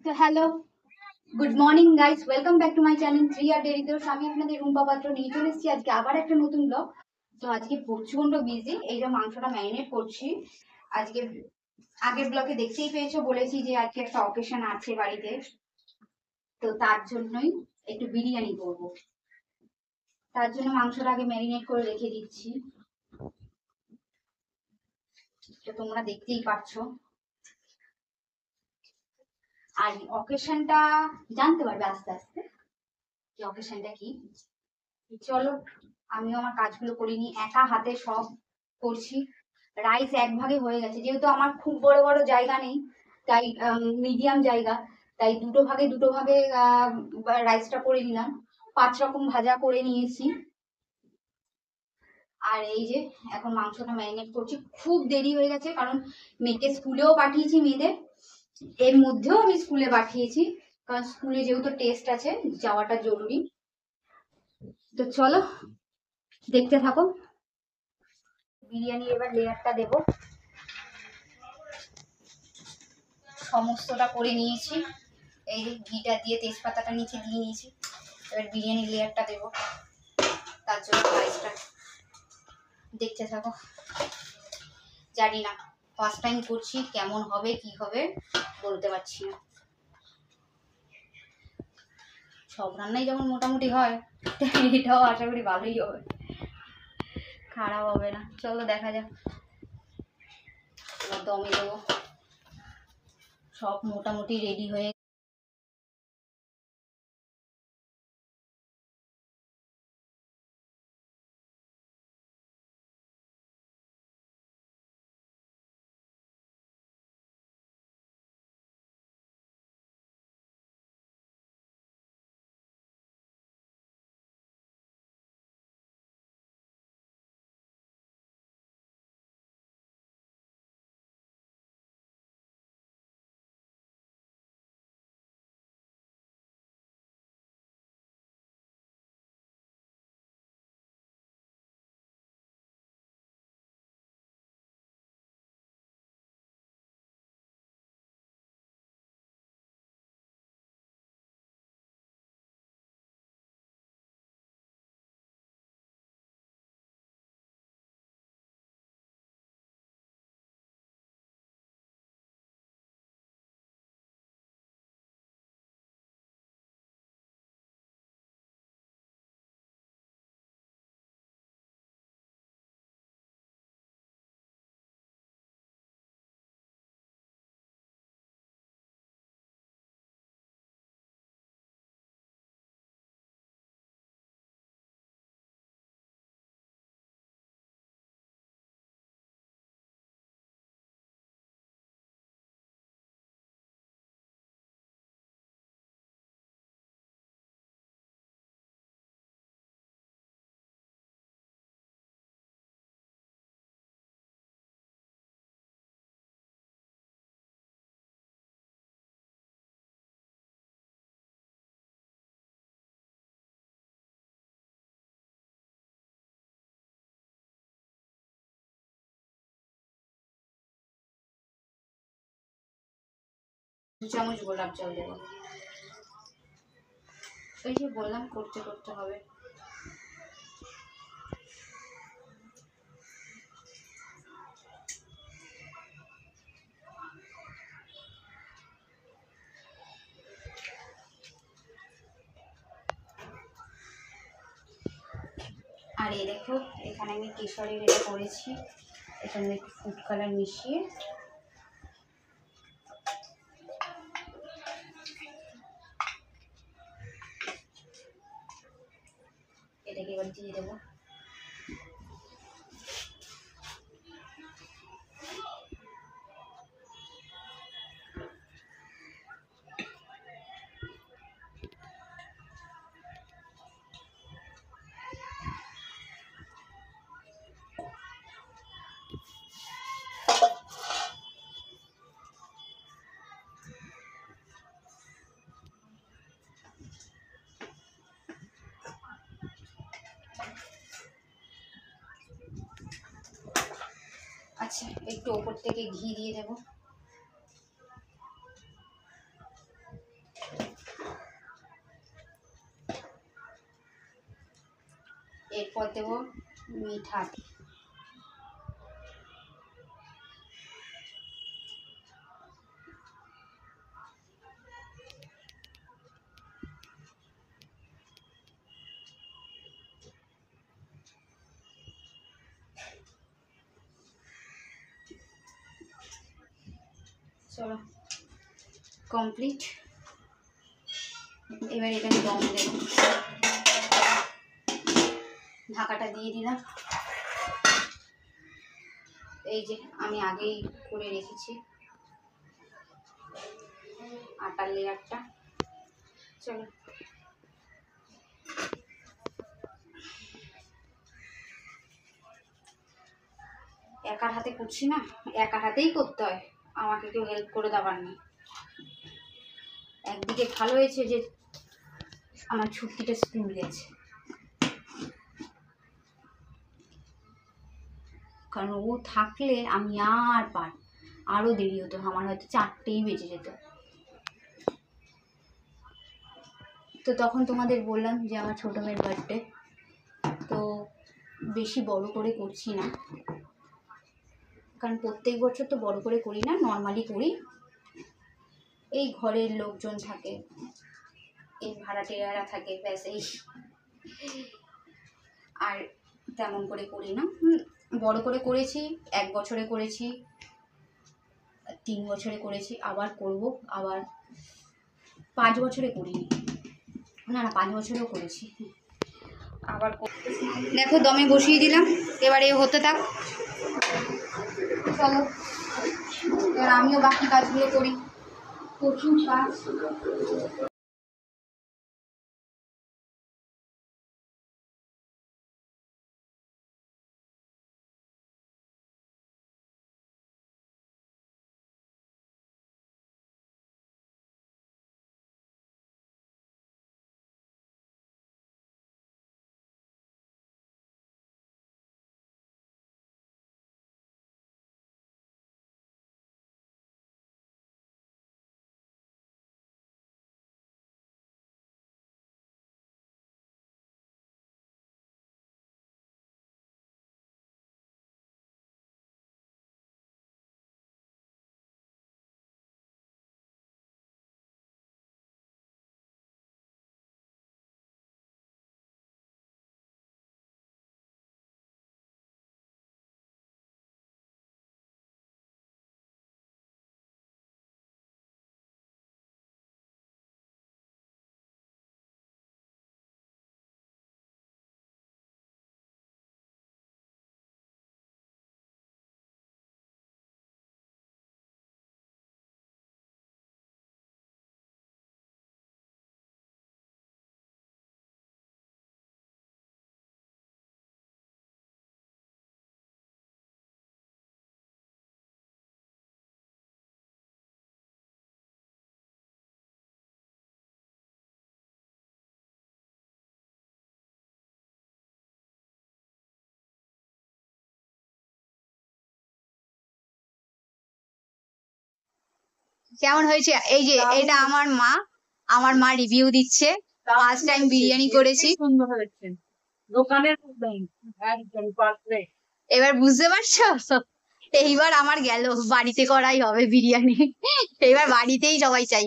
তো hello, good morning guys, welcome back to my channel 3 আর daily dose. আমি আপনাদের রুম্পা পাত্র নিয়ে চলে এসেছি আজকে আবার একটা নতুন ব্লগ। তো আজকে প্রচন্ড বিজি, এই যে মাংসটা ম্যারিনেট করছি আজকে। আগের ব্লগে দেখতেই পেয়েছো, বলেছি যে আজকে একটা অকেশন আছে বাড়িতে, তো তার জন্যই একটু বিরিয়ানি করব। তার জন্য মাংসটা আগে ম্যারিনেট করে রেখে দিচ্ছি, তো তোমরা দেখতেই পাচ্ছো। আর অকেশনটা জানতে পারবে আস্তে আস্তে যে অকেশনটা কি। চলো, আমিও আমার কাজগুলো করিনি, একা হাতে সব করছি। রাইস এক ভাগে হয়ে গেছে, যেহেতু আমার খুব বড় বড় জায়গা নেই, তাই মিডিয়াম জায়গা, তাই দুটো ভাগে রাইসটা করে নিলাম। 5 রকম ভাজা করে নিয়েছি। আর এই যে এখন মাংসটা ম্যারিনেট করছি। খুব দেরি হয়ে গেছে, কারণ মেয়েকে স্কুলেও পাঠিয়েছি, মেয়েদের এর মধ্যেও আমি স্কুলে পাঠিয়েছি, কারণ স্কুলে যেহেতু টেস্ট আছে, যাওয়াটা জরুরি। তো চলো দেখতে থাকো। বিরিয়ানির এবার লেয়ারটা দেব, সমস্তটা করে নিয়েছি। এই যে ঘিটা দিয়ে তেজপাতাটা নিচে দিয়ে নিয়েছি, এবার বিরিয়ানির লেয়ারটা দেব। তার জন্য রাইসটা দেখতে থাকো। জানি না, ফার্স্ট টাইম করছি, কেমন হবে কি হবে বলতে পারছি না। সব রান্নাই যেমন মোটামুটি হয়, এটাও আশা করি ভালোই হবে, খারাপ হবে না। চলো দেখা যাক। এবার দমে দেবো, সব মোটামুটি রেডি হয়ে চামচ গোলাপ জল দেবো। এই যে বললাম করতে করতে হবে। আর এই দেখো, এখানে আমি কেশরের এটা করেছি, এখানে একটু ফুড কালার মিশিয়ে এটাকে এবার দিয়ে দেবো। আচ্ছা, একটু ওপর থেকে ঘি দিয়ে দেবো। এরপর দেবো মিঠা। চলো কমপ্লিট। এবার এখানে দম দেব, ঢাকাটা দিয়ে দিলাম। এই যে আমি আগেই করে রেখেছি আটার লেয়ারটা। চলো একার হাতে করছি না, একা হাতেই করতে হয়, আমাকে কেউ হেল্প করে দেওয়ার নেই। একদিকে ভালো হয়েছে যে আমার ছুটিটা স্কুল গেছে, কারণ ও থাকলে আমি আরো দেরি হতো, আমার হয়তো 4টেই বেজে যেত। তো তখন তোমাদের বললাম যে আমার ছোট মেয়ের বার্থডে, তো বেশি বড় করে করছি না, কারণ প্রত্যেক বছর তো বড় করে করি না, নর্মালি করি। এই ঘরের লোকজন থাকে, এই ভাড়াটেরা থাকে, ব্যাস এই, আর তেমন করে করি না। বড় করে করেছি, 1 বছরে করেছি, 3 বছরে করেছি, আবার করব, আবার 5 বছরে করিনি, না 5 বছরেও করেছি। আবার দেখো দমে বসিয়ে দিলাম, এবারে হতে থাক। চলো এবার আমিও বাকি কাজগুলো করি, প্রচুর কাজ। কেমন হয়েছে? এই যে এটা আমার মা রিভিউ দিচ্ছে, ফার্স্ট টাইম বিরিয়ানি করেছি। সুন্দর হয়েছে, দোকানের একদম পারফেক্ট। এবার বুঝতে পারছো? এইবার আমার গেল, বাড়িতে করাই হবে বিরিয়ানি, এবার বাড়িতেই সবাই চাই।